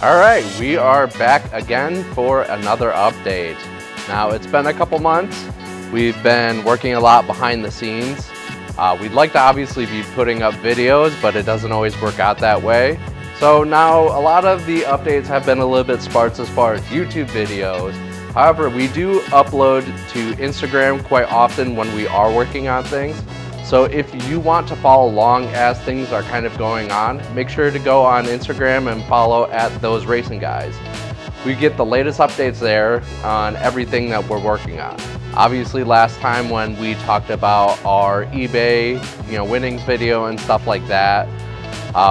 All right, we are back again for another update. Now, it's been a couple months. We've been working a lot behind the scenes. We'd like to obviously be putting up videos, but it doesn't always work out that way. So now a lot of the updates have been a little bit sparse as far as YouTube videos. However, we do upload to Instagram quite often when we are working on things. So if you want to follow along as things are kind of going on, make sure to go on Instagram and follow @ThoseRacingGuys. We get the latest updates there on everything that we're working on. Obviously, last time when we talked about our eBay, winnings video and stuff like that,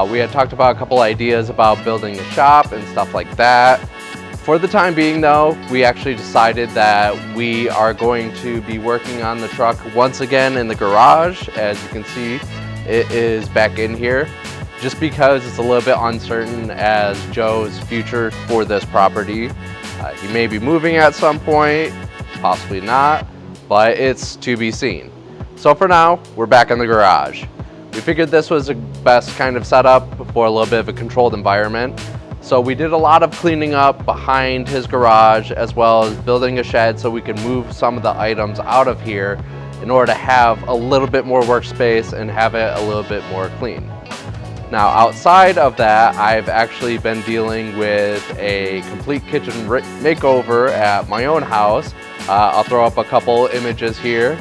we had talked about a couple ideas about building a shop and stuff like that. For the time being though, we actually decided that we are going to be working on the truck once again in the garage. As you can see, it is back in here just because it's a little bit uncertain as Joe's future for this property. He may be moving at some point, possibly not, but it's to be seen. So for now, we're back in the garage. We figured this was the best kind of setup for a little bit of a controlled environment. So we did a lot of cleaning up behind his garage as well as building a shed so we could move some of the items out of here in order to have a little bit more workspace and have it a little bit more clean. Now outside of that, I've actually been dealing with a complete kitchen makeover at my own house. I'll throw up a couple images here.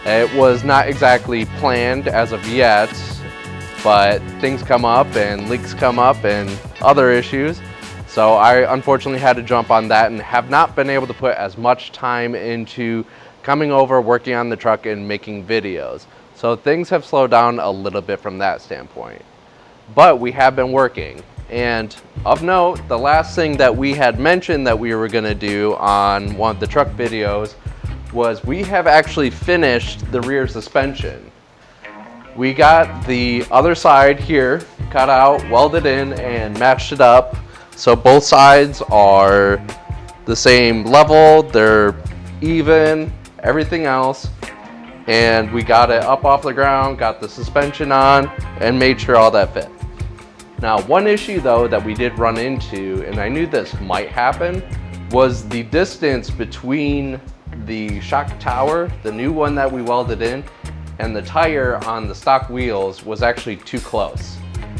It was not exactly planned as of yet, but things come up and leaks come up and other issues. So I unfortunately had to jump on that and have not been able to put as much time into coming over, working on the truck and making videos. So things have slowed down a little bit from that standpoint. But we have been working. And of note, the last thing that we had mentioned that we were gonna do on one of the truck videos was we have actually finished the rear suspension. We got the other side here cut out, welded in, and matched it up. So both sides are the same level, they're even, everything else. And we got it up off the ground, got the suspension on, and made sure all that fit. Now, one issue though that we did run into, and I knew this might happen, was the distance between the shock tower, the new one that we welded in, and the tire on the stock wheels was actually too close.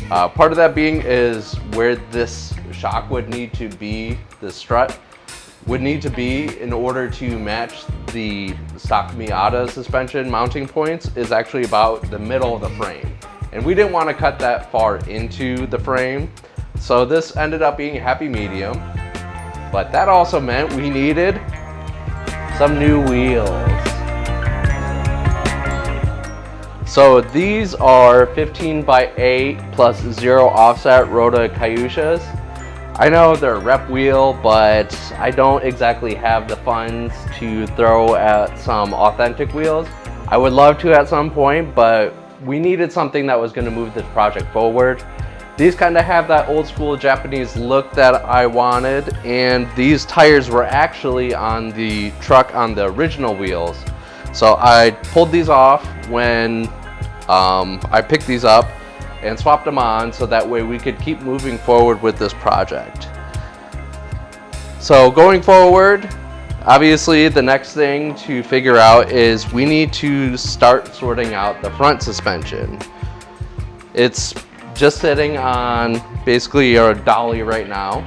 Part of that being is where this shock would need to be, the strut would need to be in order to match the stock Miata suspension mounting points is actually about the middle of the frame. And we didn't want to cut that far into the frame. So this ended up being a happy medium, but that also meant we needed some new wheels. So these are 15x8 plus 0 offset Rota Cayushas. I know they're a rep wheel, but I don't exactly have the funds to throw at some authentic wheels. I would love to at some point, but we needed something that was going to move this project forward. These kind of have that old school Japanese look that I wanted, and these tires were actually on the truck on the original wheels. So I pulled these off when I picked these up and swapped them on so that way we could keep moving forward with this project. So going forward, obviously the next thing to figure out is we need to start sorting out the front suspension. It's just sitting on basically a dolly right now,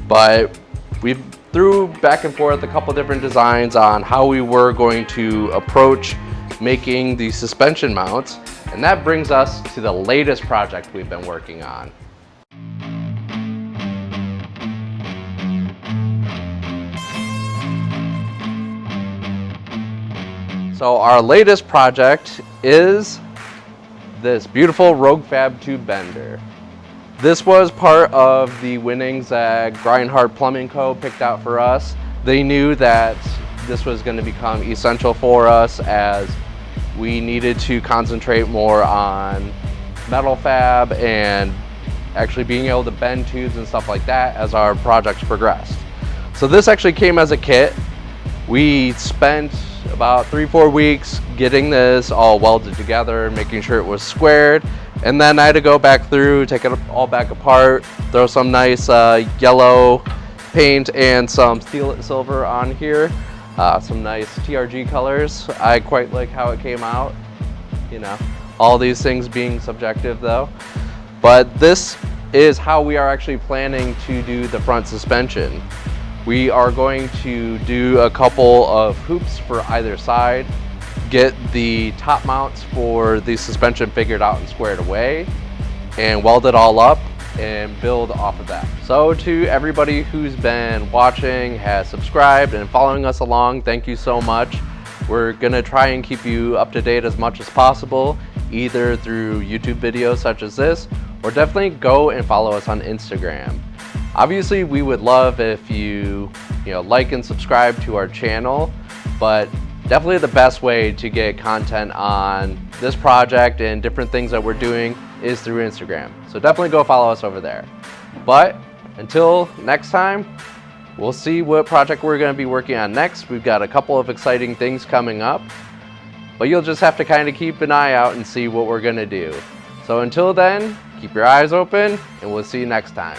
but we threw back and forth a couple different designs on how we were going to approach making the suspension mounts, and that brings us to the latest project we've been working on. So our latest project is this beautiful Rogue Fab tube bender. This was part of the winnings that Grindhard Plumbing Co. picked out for us. They knew that this was going to become essential for us as we needed to concentrate more on metal fab and actually being able to bend tubes and stuff like that as our projects progressed. So this actually came as a kit. We spent about 3-4 weeks getting this all welded together, making sure it was squared, And then I had to go back through, take it all back apart, throw some nice yellow paint and some steel silver on here. Some nice TRG colors. I quite like how it came out. You know, all these things being subjective though. But this is how we are actually planning to do the front suspension. We are going to do a couple of hoops for either side, get the top mounts for the suspension figured out and squared away, and weld it all up and build off of that. So to everybody who's been watching, has subscribed and following us along, thank you so much. We're gonna try and keep you up to date as much as possible, either through YouTube videos such as this, or definitely go and follow us on Instagram. Obviously, we would love if you like and subscribe to our channel, but definitely the best way to get content on this project and different things that we're doing is through Instagram. So definitely go follow us over there. But until next time, we'll see what project we're going to be working on next. We've got a couple of exciting things coming up, but you'll just have to kind of keep an eye out and see what we're going to do. So until then, keep your eyes open and we'll see you next time.